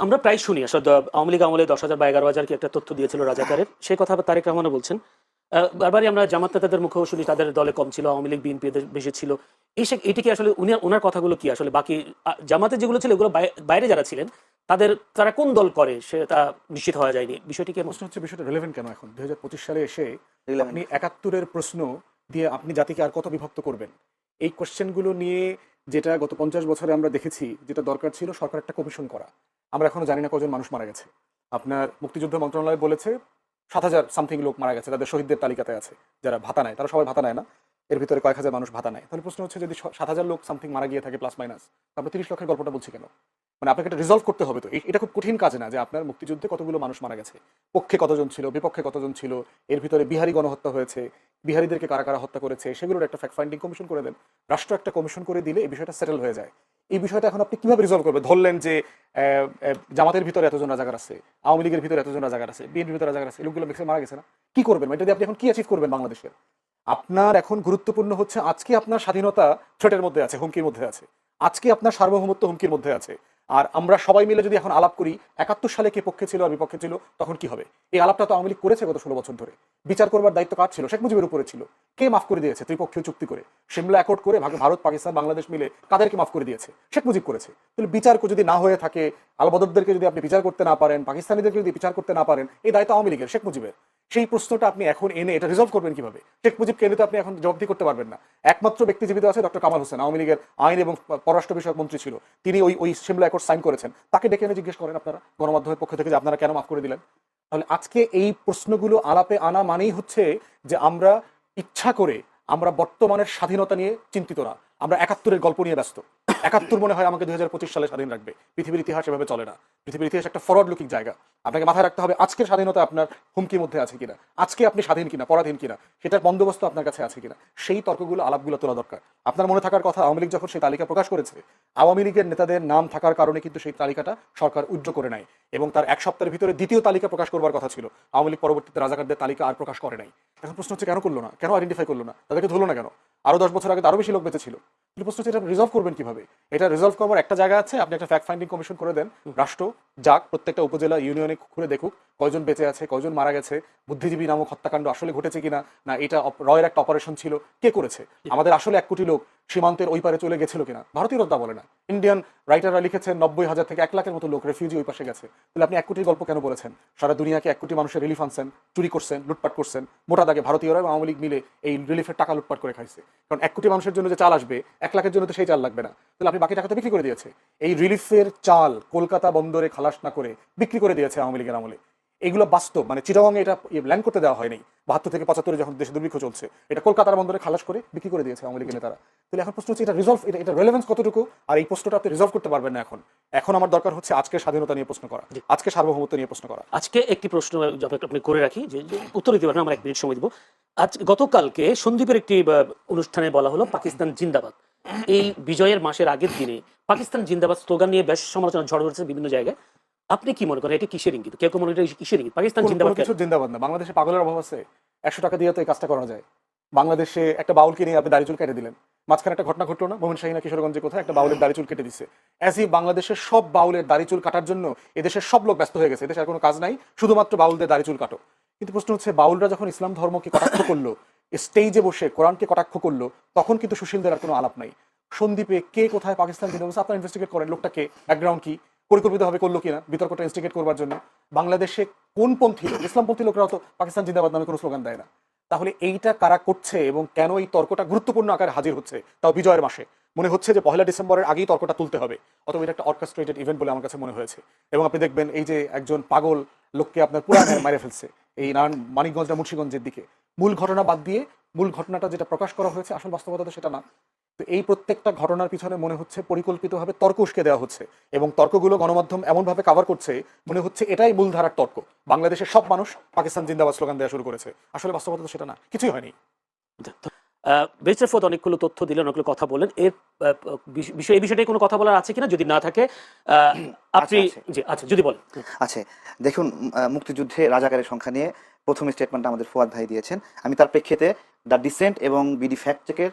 আমরা প্রায় শুনি আসলে আওয়ামী লীগ আমলে 10,000 বা 11,000 কি একটা তথ্য দিয়েছিল রাজাকারের, সেই কথা তারেক রহমানও বলছেন। বারবারই আমরা জামাত নেতাদের মুখেও শুনি তাদের দলে কম ছিল, আওয়ামী লীগ বিএনপি বেশি ছিল। এটি কি আসলে ওনার কথাগুলো কি আসলে বাকি জামাতে যেগুলো ছিল এগুলো বাইরে যারা ছিলেন তারা কোন দল করে সেটা নিশ্চিত হওয়া যায়নি, বিষয়টি কি? প্রশ্ন হচ্ছে বিষয়টা রেলেভেন্ট কেন এখন 2025 সালে এসে Relevant। আপনি 71-এর প্রশ্ন দিয়ে আপনি জাতিকে আর কত বিভক্ত করবেন? এই কোশ্চেনগুলো নিয়ে যেটা গত 50 বছরে আমরা দেখেছি, যেটা দরকার ছিল সরকার একটা কমিশন করা। আমরা এখনো জানি না কজন মানুষ মারা গেছে। আপনার মুক্তিযুদ্ধ মন্ত্রণালয় বলেছে 7,000 সামথিং লোক মারা গেছে, তাদের শহীদদের তালিকাতে আছে। যারা ভাতা নেয় তারা সবাই ভাতা নেয় না, এর ভিতরে কয়েক হাজার মানুষ ভাতা নেয়। তাহলে প্রশ্ন হচ্ছে যদি 7,000 লোক সামথিং মারা গিয়ে থাকে প্লাস মাইনাস, আমরা 30 লক্ষের গল্পটা বলছি কেন? মানে আপনাকে এটা রিজলভ করতে হবে। তো এটা খুব কঠিন কাজ না যে আপনার মুক্তিযুদ্ধে কতগুলো মানুষ মারা গেছে, পক্ষে কতজন ছিল, বিপক্ষে কতজন ছিল, এর ভিতরে বিহারি গণহত্যা হয়েছে, বিহারিদেরকে কারা কারা হত্যা করেছে, সেগুলোর একটা ফ্যাক্ট ফাইন্ডিং কমিশন করে দেন। রাষ্ট্র একটা কমিশন করে দিলে এই বিষয়টা সেটেল হয়ে যায়। এই বিষয়টা এখন আপনি কিভাবে রিজলভ করবেন? ধরলেন যে জামাতের ভিতরে এতজন রাজাকার আছে, আওয়ামী লীগের ভিতরে এতজন রাজাকার আছে, বিএনপির ভিতরে রাজাকার আছে, এই লোকগুলো মিক্সে মারা গেছে না, কি করবেন? এটা দিয়ে আপনি এখন কি অ্যাচিভ করবেন বাংলাদেশের? আপনার এখন গুরুত্বপূর্ণ হচ্ছে আজকে আপনার স্বাধীনতা থ্রেটের মধ্যে আছে, হুমকির মধ্যে আছে। আজকে আপনার সার্বভৌমত্ব হুমকির মধ্যে আছে। আর আমরা সবাই মিলে যদি এখন আলাপ করি 71 সালে কে পক্ষে ছিল আর বিপক্ষে ছিল, তখন কি হবে? এই আলাপটা তো আওয়ামী লীগ করেছে গত 16 বছর ধরে। বিচার করবার দায়িত্ব কার ছিল? শেখ মুজিবের উপরে ছিল। কে মাফ করে দিয়েছে? ত্রিপক্ষীয় চুক্তি করে, সিমলা অ্যাকর্ড করে, ভারত পাকিস্তান বাংলাদেশ মিলে কাদেরকে মাফ করে দিয়েছে? শেখ মুজিব করেছে। তাহলে বিচার যদি না হয়ে থাকে, আলবদরদেরকে যদি আপনি বিচার করতে না পারেন, পাকিস্তানিদেরকে যদি বিচার করতে না পারেন, এই দায়িত্ব আওয়ামী লীগের, শেখ মুজিবের। সেই প্রশ্নটা আপনি এখন এনে এটা রিজলভ করবেন কিভাবে? শেখ মুজিবকে এনে তো আপনি এখন জবাবদিহি করতে পারবেন না। একমাত্র ব্যক্তি জীবিত আছে ডক্টর কামাল হোসেন, আওয়ামী লীগের আইন এবং পররাষ্ট্র বিষয়ক মন্ত্রী ছিল। তিনি ওই সিমলা অ্যাকর্ড সাইন করেছেন। তাকে ডেকে এনে জিজ্ঞেস করেন আপনারা গণমাধ্যমের পক্ষ থেকে যে আপনারা কেন মাফ করে দিলেন। তাহলে আজকে এই প্রশ্নগুলো আলাপে আনা মানেই হচ্ছে যে আমরা ইচ্ছা করে আমরা বর্তমানের স্বাধীনতা নিয়ে চিন্তিত না, আমরা 71-এর গল্প নিয়ে ব্যস্ত। 71 মনে হয় আমাকে 2025 সালে স্বাধীন রাখবে। পৃথিবীর ইতিহাস এভাবে চলে না। পৃথিবীর ইতিহাস একটা ফরওয়ার্ড লুকিং জায়গা। আপনাকে মাথায় রাখতে হবে আজকের স্বাধীনতা আপনার হুমকির মধ্যে আছে কিনা, আজকে আপনি স্বাধীন কিনা, পরাধীন কিনা, সেটার বন্দোবস্ত আপনার কাছে আছে কিনা, সেই তর্কগুলো আলাপগুলো তোলা দরকার। আপনার মনে থাকার কথা, আওয়ামী লীগ যখন সেই তালিকা প্রকাশ করেছে, আওয়ামী লীগের নেতাদের নাম থাকার কারণে কিন্তু সেই তালিকাটা সরকার উইথড্র করে নেয় এবং তার এক সপ্তাহের ভিতরে দ্বিতীয় তালিকা প্রকাশ করবার কথা ছিল। আওয়ামী লীগ পরবর্তীতে রাজাকারদের তালিকা আর প্রকাশ করে নাই। এখন প্রশ্ন হচ্ছে কেন করলো না, কেন আইডেন্টিফাই করলো না, তাদেরকে ধরলো না কেন? আরো 10 বছর আগে আরো বেশি লোক বেঁচে ছিল। প্রশ্ন হচ্ছে এটা রিজলভ করবেন কিভাবে? এটা রিজলভ করবার একটা জায়গা আছে, আপনি একটা ফ্যাক্ট ফাইন্ডিং কমিশন করে দেন। রাষ্ট্র যাক, প্রত্যেকটা উপজেলা ইউনিয়নে ঘুরে দেখুক কয়জন বেঁচে আছে, কয়জন মারা গেছে, বুদ্ধিজীবী নামক হত্যাকাণ্ড আসলে ঘটেছে কিনা, না এটা রয়ের একটা অপারেশন ছিল, কে করেছে, আমাদের আসলে 1 কোটি লোক সীমান্তের ওই পারে চলে গেছিল কিনা। ভারতীয়রা তা বলে না। ইন্ডিয়ান রাইটাররা লিখেছেন 90,000 থেকে 1 লাখের মতো লোক রেফিউজি ওই পাশে গেছে। তাহলে আপনি 1 কোটির গল্প কেন বলেছেন? সারা দুনিয়াকে 1 কোটি মানুষের রিলিফ আনছেন, চুরি করছেন, লুটপাট করছেন। মোটা দাগে ভারতীয়রা এবং আওয়ামী লীগ মিলে এই রিলিফের টাকা লুটপাট করে খাইছে। কারণ 1 কোটি মানুষের জন্য যে চাল আসবে, 1 লাখের জন্য তো সেই চাল লাগবে না। তাহলে আপনি বাকি টাকা তো বিক্রি করে দিয়েছে। এই রিলিফের চাল কলকাতা বন্দরে খালাস না করে বিক্রি করে দিয়েছে আওয়ামী লীগের আমলে। এগুলো বাস্তব, মানে চিটাগংয়ে এটা ল্যান্ড করতে দেওয়া হয়নি। 72 থেকে 75 যখন দেশে দুর্ভিক্ষ চলছে, এটা কলকাতার বন্দরে খালাস করে বিক্রি করে দিয়েছে আওয়ামী লীগের নেতারা। তাহলে এখন প্রশ্ন হচ্ছে এটা রিজলভ, এটা রেলেভেন্স কতটুকু? আর এই প্রশ্নটা আপনি রিজলভ করতে পারবেন না এখন। এখন আমার দরকার হচ্ছে আজকে স্বাধীনতা নিয়ে প্রশ্ন করা, আজকে সার্বভৌমত্ব নিয়ে প্রশ্ন করা। আজকে একটি প্রশ্ন আপনি করে রাখি, যে উত্তর দিতে পারেন, আমরা 1 মিনিট সময় দিব। আজ গতকালকে সন্দীপের একটি অনুষ্ঠানে বলা হলো পাকিস্তান জিন্দাবাদ। এই বিজয়ের মাসের আগের দিনে পাকিস্তান জিন্দাবাদ স্লোগান নিয়ে বেশ সমালোচনা ঝড় হয়েছে বিভিন্ন জায়গায়। আপনি কি মনে করেন এটা কিসের ইঙ্গিত? কেউ কেউ মনে করেন এটা কিসের ইঙ্গিত? পাকিস্তান জিন্দাবাদ কিছু জিন্দাবাদ না। বাংলাদেশে পাগলের অভাব আছে? 100 টাকা দিয়ে তো এই কাজটা করা যায়। বাংলাদেশে একটা বাউলকে নিয়ে আপনি দাড়ি চুল কেটে দিলেন। মাঝখানে একটা ঘটনা ঘটলো না, মোমিন শাহিনা কিশোরগঞ্জে কোথায় একটা বাউলের দাড়ি চুল কেটে দিচ্ছে। অ্যাজ ই বাংলাদেশের সব বাউলের দাড়ি চুল কাটার জন্য এদেশের সব লোক ব্যস্ত হয়ে গেছে, এদেশে আর কোনো কাজ নাই, শুধুমাত্র বাউলদের দাড়ি চুল কাটো। কিন্তু প্রশ্ন হচ্ছে বাউলরা যখন ইসলাম ধর্মকে কটাক্ষ করলো, স্টেজে বসে কোরআনকে কটাক্ষ করলো, তখন কিন্তু সুশীলদের আর কোনো আলাপ নাই। সন্দীপে কে কোথায় পাকিস্তান জিন্দাবাদ, আপনারা ইনভেস্টিগেট করেন, লোকটাকে ব্যাকগ্রাউন্ড কি, পরিকল্পিতভাবে করলো কিনা বিতর্কটা ইনস্টিগেট করবার জন্য। বাংলাদেশে কোন পন্থী লোক, ইসলামপন্থী লোকরাও তো পাকিস্তান জিন্দাবাদ নামে কোনো স্লোগান দেয় না। তাহলে এইটা কারা করছে এবং কেন এই তর্কটা গুরুত্বপূর্ণ আকারে হাজির হচ্ছে, তাও বিজয়ের মাসে? মনে হচ্ছে যে 1 ডিসেম্বরের আগেই তর্কটা তুলতে হবে, অথবা এটা একটা অর্কেস্ট্রেটেড ইভেন্ট বলে আমার কাছে মনে হয়েছে। এবং আপনি দেখবেন এই যে একজন পাগল লোককে আপনার পুরা মেরে ফেলছে এই মানিকগঞ্জ না মুন্সিগঞ্জের দিকে, মূল ঘটনা বাদ দিয়ে মূল ঘটনাটা যেটা প্রকাশ করা হয়েছে আসল বাস্তবতা তো সেটা না। তো এই প্রত্যেকটা ঘটনার পিছনে মনে হচ্ছে পরিকল্পিতভাবে তর্ক উস্কে দেওয়া হচ্ছে এবং তর্কগুলো গণমাধ্যম এমনভাবে কাভার করছে মনে হচ্ছে এটাই মূলধারার তর্ক। বাংলাদেশের সব মানুষ পাকিস্তান জিন্দাবাদ স্লোগান দেওয়া শুরু করেছে, আসলে বাস্তবতা তো সেটা না, কিছুই হয়নি। ব্যারিস্টার ফোয়াদ অনেকগুলো তথ্য দিলেন, অনেকগুলো কথা বলেন। এর এই বিষয়টাই কোনো কথা বলার আছে কিনা? যদি না থাকে আপনি আচ্ছা যদি বলেন। আচ্ছা, দেখুন, মুক্তিযুদ্ধে রাজাকারের সংখ্যা নিয়ে প্রথম স্টেটমেন্টটা আমাদের ফুয়াদ ভাই দিয়েছেন। আমি তার প্রেক্ষিতে দ্য ডিসেন্ট এবং বিডি ফ্যাক্ট চেকের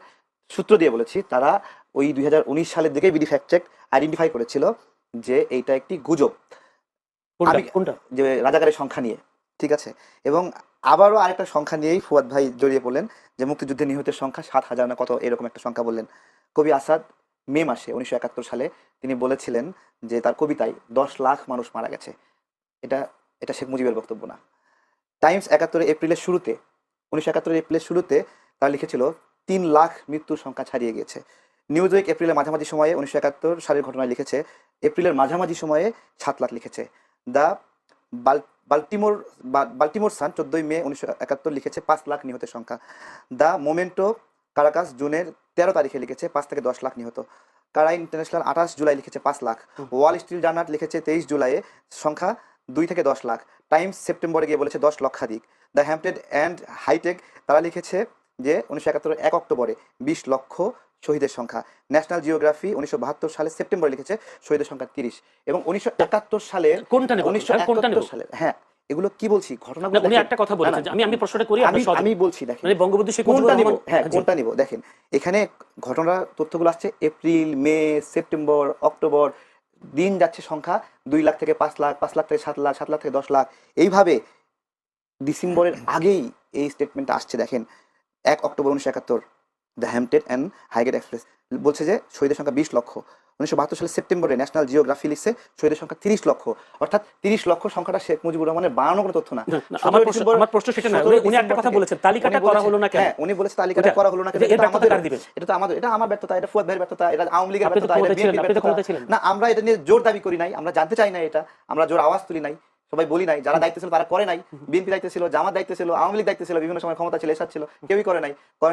সূত্র দিয়ে বলেছি, তারা ওই 2019 সালের দিকে বিডি ফ্যাক্ট চেক আইডেন্টিফাই করেছিল যে এইটা একটি গুজব। কোনটা আমি কোনটা যে রাজাকারের সংখ্যা নিয়ে, ঠিক আছে, এবং আবারও আরেকটা সংখ্যা নিয়েই ফুয়াদ ভাই জড়িয়ে পড়লেন যে মুক্তিযুদ্ধে নিহতের সংখ্যা 7,000 না কত এরকম একটা সংখ্যা বললেন। কবি আসাদ মে মাসে 1971 সালে তিনি বলেছিলেন যে তার কবিতায় 10 লাখ মানুষ মারা গেছে। এটা এটা শেখ মুজিবের বক্তব্য না। টাইমস 71 এপ্রিলের শুরুতে 1971 এপ্রিলের শুরুতে তারা লিখেছিল 3 লাখ মৃত্যুর সংখ্যা ছাড়িয়ে গিয়েছে। নিউজ উইক এপ্রিলের মাঝামাঝি সময়ে 1971 সালের ঘটনায় লিখেছে এপ্রিলের মাঝামাঝি সময়ে 7 লাখ লিখেছে। দ্য বাল্টিমোর বাল্টিমোর সান 14 মে 1971 লিখেছে 5 লাখ নিহতের সংখ্যা। দ্য মোমেন্টো কারাকাস জুনের 13 তারিখে লিখেছে 5 থেকে 10 লাখ নিহত। কারা ইন্টারন্যাশনাল 28 জুলাই লিখেছে 5 লাখ। ওয়াল স্ট্রিট জার্নাল লিখেছে 23 জুলাইয়ে সংখ্যা 2 থেকে 10 লাখ। টাইমস সেপ্টেম্বরে গিয়ে বলেছে 10 লক্ষাধিক। দ্য হ্যাম্পটেড অ্যান্ড হাইটেক তারা লিখেছে যে 1971 1 অক্টোবরে 20 লক্ষ শহীদের সংখ্যা। ন্যাশনাল জিওগ্রাফি 1972 সালে সেপ্টেম্বরে লিখেছে শহীদের সংখ্যা 30। এবং 1971 সালের কোনটা নেব কোনটা নেব 1971 সালের, হ্যাঁ এগুলো কি বলছি ঘটনাগুলো উনি দেখেন। একটা কথা না, বলেছেন না, যে আমি প্রশ্নটা করি আমি আপনি সহজে আমি বলছি দেখেন মানে বঙ্গবন্ধু শেখ কোনটা মুজিবুর নিব, রহমান হ্যাঁ জি, কোনটা নিব দেখেন এখানে ঘটনা তথ্যগুলো আসছে এপ্রিল মে সেপ্টেম্বর অক্টোবর, দিন যাচ্ছে সংখ্যা 2 লাখ থেকে 5 লাখ, 5 লাখ থেকে 7 লাখ, 7 লাখ থেকে 10 লাখ, এইভাবে ডিসেম্বরের আগেই এই স্টেটমেন্টটা আসছে। দেখেন 1 October 1971 the Hampstead and Highgate Express বলছে যে শহীদের সংখ্যা 20 লক্ষ। 1972 সালের সেপ্টেম্বরে ন্যাশনাল জিওগ্রাফি লিখছে শহীদের সংখ্যা 30 লক্ষ। অর্থাৎ 30 লক্ষ সংখ্যাটা শেখ মুজিবুর রহমানের বানানো কোনো তথ্য না। না, না, আমার প্রশ্ন সেটা না উনি একটা কথা বলেছেন তালিকাটা করা হলো না কেন হ্যাঁ উনি বলেছে তালিকাটা ওটা- করা হলো না কেন, যে এর এটা ব্যর্থতা আমাদের কার দিবেন? এটা তো আমাদের, এটা আমার ব্যর্থতা, এটা ফুয়াদ ভাইয়ের ব্যর্থতা, এটা আওয়ামী লীগের আপনি তো ব্যর্থতা, এটা ক্ষমতায় ছিলেন, বিএনপির আপনি তো ব্যর্থতা ক্ষমতায় ছিলেন। না। আমরা এটা নিয়ে জোর দাবি করি নাই, আমরা জানতে চাই না, এটা আমরা জোর আওয়াজ তুলি নাই, সবাই বলি নাই, যারা দায়িত্ব ছিল তারা করে নাই। বিএনপি দায়িত্ব ছিল, জামাত দায়িত্ব ছিল, আওয়ামী লীগ দায়িত্ব ছিল, বিভিন্ন সময় ক্ষমতা ছিল, এরশাদ ছিল, কেউই করে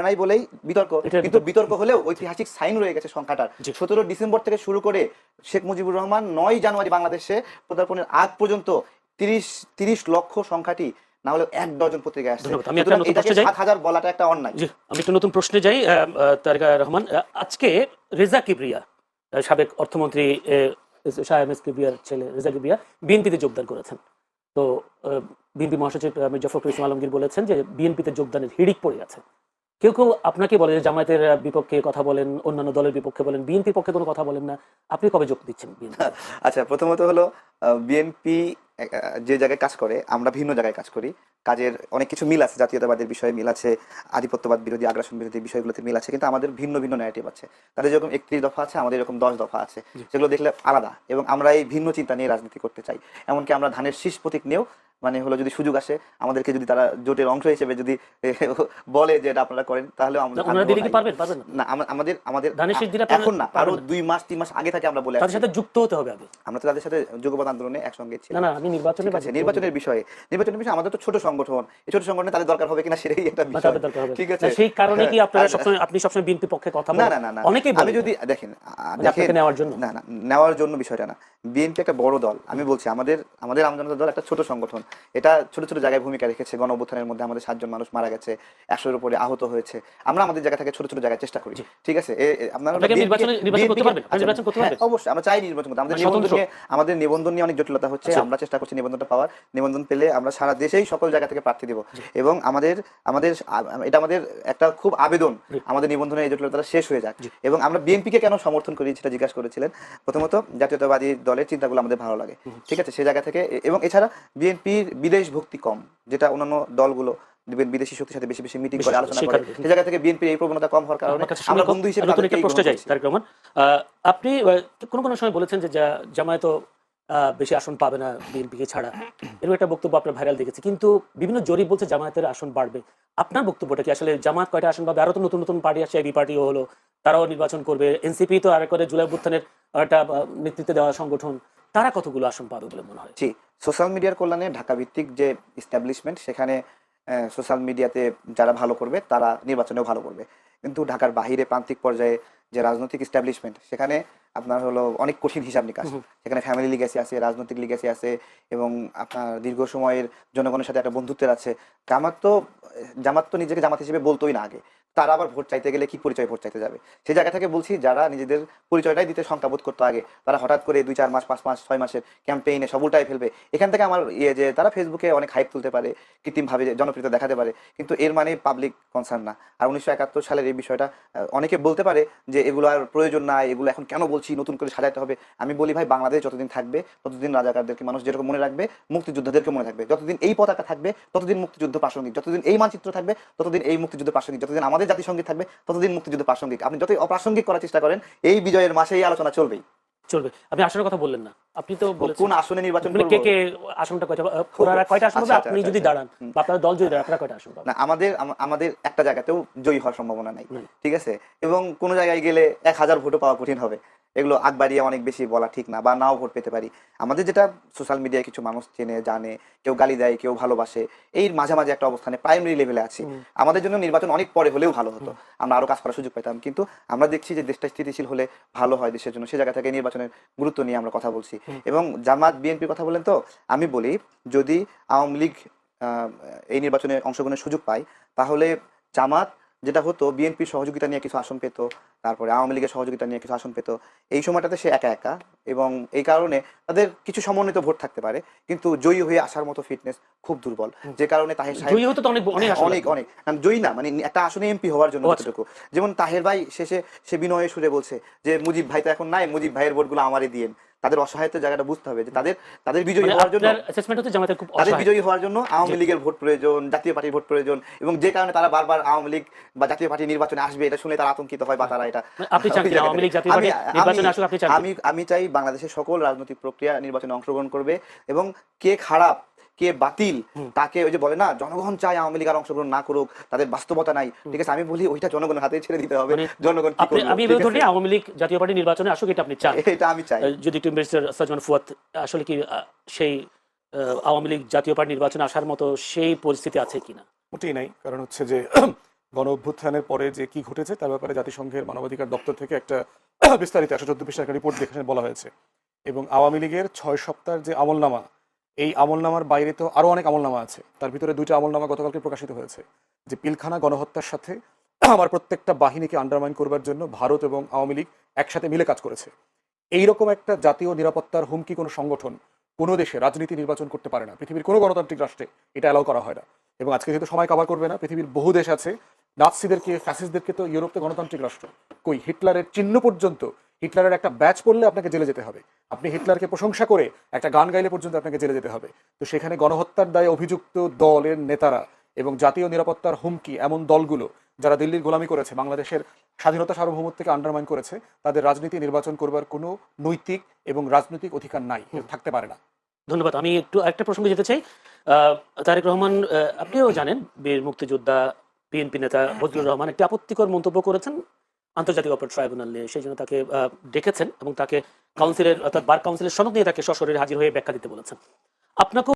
নাই বলেই বিতর্ক। এটার কিন্তু বিতর্ক হলেও ঐতিহাসিক সাইন রয়ে গেছে সংখ্যাটার। জি। 17 ডিসেম্বর থেকে শুরু করে শেখ মুজিবুর রহমান 9 জানুয়ারি বাংলাদেশে পদার্পণের আগ পর্যন্ত 30 লক্ষ সংখ্যাটি না হলে 1 ডজন পত্রিকায় আসছে। ধন্যবাদ। আমি একটা নতুন এটাকে প্রশ্নে যাই। 7,000 বলাটা একটা অন্যায়। জি আমি একটু নতুন প্রশ্নে যাই তারেক রহমান আজকে রেজা কিবরিয়া সাবেক অর্থমন্ত্রী শাহ এম এস কিবরিয়ার ছেলে রেজা কিবরিয়া বিএনপিতে যোগদান করেছেন। তো বিএনপি মহাসচিব মির্জা ফখরুল ইসলাম আলমগীর বলেছেন যে বিএনপিতে যোগদানের হিড়িক পড়ে আছে। কেউ কেউ আপনাকে বলে যে জামায়াতের বিপক্ষে কথা বলেন, অন্যান্য দলের বিপক্ষে বলেন, বিএনপির পক্ষে কোনো কথা বলেন না। আপনি কবে যোগ দিচ্ছেন বিএনপি? আচ্ছা, প্রথমত হলো বিএনপি যে জায়গায় কাজ করে আমরা ভিন্ন জায়গায় কাজ করি। কাজের অনেক কিছু মিল আছে, জাতীয়তাবাদের বিষয়ে মিল আছে, আধিপত্যবাদ বিরোধী আগ্রাসন বিরোধী বিষয়গুলোতে মিল আছে, কিন্তু আমাদের ভিন্ন ভিন্ন ন্যারেটিভ আছে। তাদের যেরকম 31 দফা আছে আমাদের এরকম 10 দফা আছে, যেগুলো দেখলে আলাদা, এবং আমরা এই ভিন্ন চিন্তা নিয়ে রাজনীতি করতে চাই। এমনকি আমরা ধানের শীষ প্রতীক নিয়েও মানে হলো যদি সুযোগ আসে আমাদেরকে যদি তারা জোটের অংশ হিসেবে যদি বলে যে এটা আপনারা করেন তাহলে আমরা ওনারা দিলে কি পারবেন পারবেন না? না। আমাদের আমাদের ধানের শীষ দিলে আপনারা এখন না, আরো পারবেন না? 2 মাস 3 মাস আগে থেকে আমরা বলে তাদের আসছি। সাথে যুক্ত হতে হবে আগে। আমরা তো তাদের সাথে যুগপৎ আন্দোলনে একসঙ্গে না ছিলাম। না আমি নির্বাচনে ঠিক আছে, নির্বাচনের বিষয়ে আমাদের তো ছোট সংগঠন, এই ছোট সংগঠনে তাদের দরকার হবে কিনা সেটাই একটা বিষয়। তাদের দরকার হবে। ঠিক আছে, না, সেই কারণে কি হ্যাঁ, আপনারা আর- সবসময় আপনি সবসময় বিএনপি পক্ষে কথা না বলেন? না না না অনেকেই আমি বলেন যদি দেখেন মানে আপনাকে নেওয়ার জন্য। না না নেওয়ার জন্য বিষয়টা না। বিএনপি একটা বড় দল, আমি বলছি আমাদের আমজনতা দল একটা ছোট সংগঠন। এটা ছোট ছোট জায়গায় ভূমিকা রেখেছে। গণ অভ্যুত্থানের মধ্যে আমাদের 7 জন মানুষ মারা গেছে, 100-এর উপরে আহত হয়েছে। আমরা আমাদের জায়গা থেকে ছোট ছোট জায়গায় চেষ্টা করি। ঠিক আছে, আপনারা আপনাকে BNP নির্বাচন করতে পারবেন? আপনি নির্বাচন করতে হ্যাঁ, পারবেন? অবশ্যই আমরা চাই নির্বাচন করতে। মানে স্বতন্ত্র? আমাদের নিবন্ধন নিয়ে অনেক জটিলতা হচ্ছে, আচ্ছা। আমরা চেষ্টা করছি নিবন্ধনটা পাওয়ার। নিবন্ধন পেলে আমরা সারা দেশেই সকল জায়গা থেকে প্রার্থী দেব, এবং আমাদের আমাদের এটা আমাদের একটা খুব আবেদন আমাদের নিবন্ধনের এই জটিলতা শেষ হয়ে যাক। এবং আমরা বিএনপিকে কেন সমর্থন করি সেটা জিজ্ঞাসা করেছিলেন। প্রথমত জাতীয়তাবাদী দলের চিন্তাগুলো আমাদের ভালো লাগে, ঠিক আছে, সেই জায়গা থেকে। এবং এছাড়া বিএনপির বিদেশ ভক্তি কম, যেটা অন্যান্য দলগুলো বিদেশি শক্তির সাথে বেশি বেশি মিটিং করে আলোচনা সেই করে, কারণে। সেই জায়গা থেকে বিএনপির এই প্রবণতা কম হওয়ার কারণে আমার কাছে আমরা শুনে বন্ধু হিসেবে নতুন একটা তাদেরকেই প্রশ্নে গ্রহণ যাই করেছি। তারেক রহমান। আপনি কোনো কোনো সময় বলেছেন যে জামায়াত বেশি আসন পাবে না বিএনপিকে ছাড়া, এরকম একটা বক্তব্য আপনার ভাইরাল দেখেছি, কিন্তু বিভিন্ন জরিপ বলছে জামায়াতের আসন বাড়বে। আপনার বক্তব্যটা কি আসলে জামায়াত কয়টা আসন পাবে? আরো তো নতুন নতুন পার্টি আসছে, এবি পার্টিও হলো, তারাও নির্বাচন করবে, এনসিপি তো আর করে জুলাই অভ্যুত্থানের একটা নেতৃত্বে দেওয়া সংগঠন, তারা কতগুলো আসন পাবে বলে মনে হয়? জি, সোশ্যাল মিডিয়ার কল্যাণে ঢাকা ভিত্তিক যে ইস্টাবলিশমেন্ট, সেখানে সোশ্যাল মিডিয়াতে যারা ভালো করবে তারা নির্বাচনেও ভালো করবে। কিন্তু ঢাকার বাহিরে প্রান্তিক পর্যায়ে যে রাজনৈতিক ইস্টাবলিশমেন্ট, সেখানে আপনার হলো অনেক কঠিন হিসাব নিকাশ। সেখানে ফ্যামিলি লিগ্যাসি আছে, রাজনৈতিক লিগ্যাসি আছে, এবং আপনার দীর্ঘ সময়ের জনগণের সাথে একটা বন্ধুত্বের আছে। জামাত তো নিজেকে জামাত হিসেবে বলতোই না আগে, তারা আবার ভোট চাইতে গেলে কি পরিচয় ভোট চাইতে যাবে? সেই জায়গা থেকে বলছি, যারা নিজেদের পরিচয়টাই দিতে সংখ্যাবোধ করতো আগে, তারা হঠাৎ করে 2-4 মাস, 5 মাস, 6 মাসের ক্যাম্পেইনে সব উল্টায় ফেলবে। এখান থেকে আমার যে তারা ফেসবুকে অনেক হাইপ তুলতে পারে, কৃত্রিমভাবে জনপ্রিয়তা দেখাতে পারে, কিন্তু এর মানে পাবলিক কনসার্ন না। আর 1971 সালের এই বিষয়টা অনেকে বলতে পারে যে এগুলো আর প্রয়োজন নাই, এগুলো এখন কেন বলছি, নতুন করে সাজাতে হবে। আমি বলি ভাই, বাংলাদেশ যতদিন থাকবে ততদিন রাজাকারদেরকে মানুষ যেরকম মনে রাখবে, মুক্তিযোদ্ধাদেরকে মনে থাকবে। যতদিন এই পতাকা থাকবে ততদিন মুক্তিযুদ্ধ প্রাসঙ্গিক, যতদিন এই মানচিত্র থাকবে ততদিন এই মুক্তিযুদ্ধ প্রাসঙ্গিক, যতদিন আমাদের জাতিসংগীত থাকবে ততদিন মুক্তিযুদ্ধ প্রাসঙ্গিক। আপনি যতই অপ্রাসঙ্গিক করার চেষ্টা করেন, এই বিজয়ের মাসে এই আলোচনা চলবেই। চলবে। আপনি আসনের কথা বললেন না, আপনি তো বলেছেন কোন আসনে নির্বাচন মানে করব? কে কে আসনটা কয়টা, ওরা কয়টা আসন পাবে, আচ্ছা, আপনি আচ্ছা, যদি আচ্ছা। দাঁড়ান বা আপনার দল যদি দাঁড়ান, আপনারা কয়টা আসন পাবেন? না, আমাদের একটা জায়গাতেও জয়ী হওয়ার সম্ভাবনা নাই, হুম। ঠিক আছে? এবং কোনো জায়গায় গেলে 1000 ভোটও পাওয়া কঠিন হবে। এগুলো আগ বাড়িয়ে অনেক বেশি বলা ঠিক না, বা নাও ভোট পেতে পারি। আমাদের যেটা সোশ্যাল মিডিয়ায় কিছু মানুষ চেনে জানে, কেউ গালি দেয়, কেউ ভালোবাসে, এই মাঝামাঝি একটা অবস্থানে প্রাইমারি লেভেলে আছি। আমাদের জন্য নির্বাচন অনেক পরে হলেও ভালো হতো, আমরা আরো কাজ করার সুযোগ পেতাম। কিন্তু আমরা দেখছি যে দেশটা স্থিতিশীল হলে ভালো হয় দেশের জন্য, সে জায়গা থেকে নির্বাচনের গুরুত্ব নিয়ে আমরা কথা বলছি। এবং জামাত বিএনপির কথা বলেন, তো আমি বলি, যদি আওয়ামী লীগ এই নির্বাচনে অংশগ্রহণের সুযোগ পায়, তাহলে জামাত যেটা হতো, বিএনপির সহযোগিতা নিয়ে কিছু আসন পেত, তারপরে আওয়ামী লীগের সহযোগিতা নিয়ে কিছু আসন পেত। এই সময়টাতে সে একা একা, এবং এই কারণে তাদের কিছু সমন্বিত ভোট থাকতে পারে, কিন্তু জয়ী হয়ে আসার মতো ফিটনেস খুব দুর্বল। যে কারণে তাহের সাহেব জয়ী হতে তো অনেক অনেক আসন অনেক লাগবে। অনেক জয়ী না, মানে একটা আসনে এমপি হওয়ার জন্য ও আচ্ছা। যতটুকু। যেমন তাহের ভাই শেষে সে বিনয়ের সুরে বলছে যে মুজিব ভাই তো এখন নাই, মুজিব ভাইয়ের ভোটগুলো আমারই দিয়েন। তাদের অসহায়তার জায়গাটা বুঝতে হবে, যে তাদের বিজয়ী মানে হওয়ার জন্য, আপনার অ্যাসেসমেন্ট হচ্ছে জামাতের খুব তাদের অসহায়। বিজয়ী হওয়ার জন্য আওয়ামী জি। লীগের ভোট প্রয়োজন, জাতীয় পার্টির ভোট প্রয়োজন, এবং যে কারণে তারা বারবার আওয়ামী লীগ বা জাতীয় পার্টি নির্বাচনে আসবে এটা শুনে তারা আতঙ্কিত হয়, বা তারা এটা মানে আপনি চান ওই কি জায়গা আওয়ামী থেকে- লীগ জাতীয় পার্টি নির্বাচনে আসুক, আপনি চান কি? আমি চাই বাংলাদেশের সকল রাজনৈতিক প্রক্রিয়া নির্বাচনে অংশগ্রহণ করবে, এবং কে খারাপ কে বাতিল তাকে, ওই যে বলে না, জনগণ চায় আওয়ামী লীগ আর অংশগ্রহণ না করুক, তাদের বাস্তবতা নাই, ঠিক আছে? আমি বলি ওইটা জনগণের হাতে ছেড়ে দিতে হবে, মানে জনগণ কি আপনি করবে, আমি ঠিক এভাবে আছে? ধরি আওয়ামী লীগ জাতীয় পার্টি নির্বাচনে আসুক, এটা আপনি চান। এটা আমি চাই। যদি একটু ব্যারিস্টার সাজমান ফুয়াদ, আসলে কি সেই আওয়ামী লীগ জাতীয় পার্টি নির্বাচনে আসার মতো সেই পরিস্থিতি আছে কিনা? মোটেই নাই। কারণ হচ্ছে যে গণ অভ্যুত্থানের পরে যে কি ঘটেছে তার ব্যাপারে জাতিসংঘের মানবাধিকার দপ্তর থেকে একটা বিস্তারিত 114 পৃষ্ঠার একটা রিপোর্ট দেখে বলা হয়েছে। এবং আওয়ামী লীগের 6 সপ্তাহের যে আমলনামা, এই আমলনামার বাইরে তো আরো অনেক আমলনামা আছে। তার ভিতরে 2টা আমলনামা গতকালকে প্রকাশিত হয়েছে, যে পিলখানা গণহত্যার সাথে আমার প্রত্যেকটা বাহিনীকে আন্ডারমাইন করবার জন্য ভারত এবং আওয়ামী লীগ একসাথে মিলে কাজ করেছে। এইরকম একটা জাতীয় নিরাপত্তার হুমকি কোনো সংগঠন কোনো দেশে রাজনীতি নির্বাচন করতে পারে না। পৃথিবীর কোনো গণতান্ত্রিক রাষ্ট্রে এটা অ্যালাউ করা হয় না। এবং আজকে যেহেতু সময় কভার করবে না, পৃথিবীর বহু দেশ আছে, নাৎসিদেরকে, ফ্যাসিস্টদেরকে তো ইউরোপে গণতান্ত্রিক রাষ্ট্র, কই হিটলারের চিহ্ন পর্যন্ত, হিটলারের একটা ব্যাচ পড়লে আপনাকে জেলে যেতে হবে, আপনি হিটলারকে প্রশংসা করে একটা গান গাইলে পর্যন্ত আপনাকে জেলে যেতে হবে। তো সেখানে গণহত্যার দায়ে অভিযুক্ত দলের নেতারা এবং জাতীয় নিরাপত্তার হুমকি এমন দলগুলো যারা দিল্লির গোলামি করেছে, বাংলাদেশের স্বাধীনতা সার্বভৌমত্বকে আন্ডারমাইন করেছে, তাদের রাজনীতি নির্বাচন করবার কোনো নৈতিক এবং রাজনৈতিক অধিকার নাই, থাকতে পারে না। ধন্যবাদ। আমি একটু একটা প্রসঙ্গে যেতে চাই। তারেক রহমান, আপনিও জানেন, বীর মুক্তিযোদ্ধা বিএনপি নেতা ফজলুর রহমান একটি আপত্তিকর মন্তব্য করেছেন আন্তর্জাতিক অপরাধ ট্রাইব্যুনাল নিয়ে। সেই জন্য তাকে ডেকেছেন এবং তাকে কাউন্সিলের, অর্থাৎ বার কাউন্সিলের সনদ নিয়ে তাকে সশরীরে হাজির হয়ে ব্যাখ্যা দিতে বলেছেন। আপনাকেও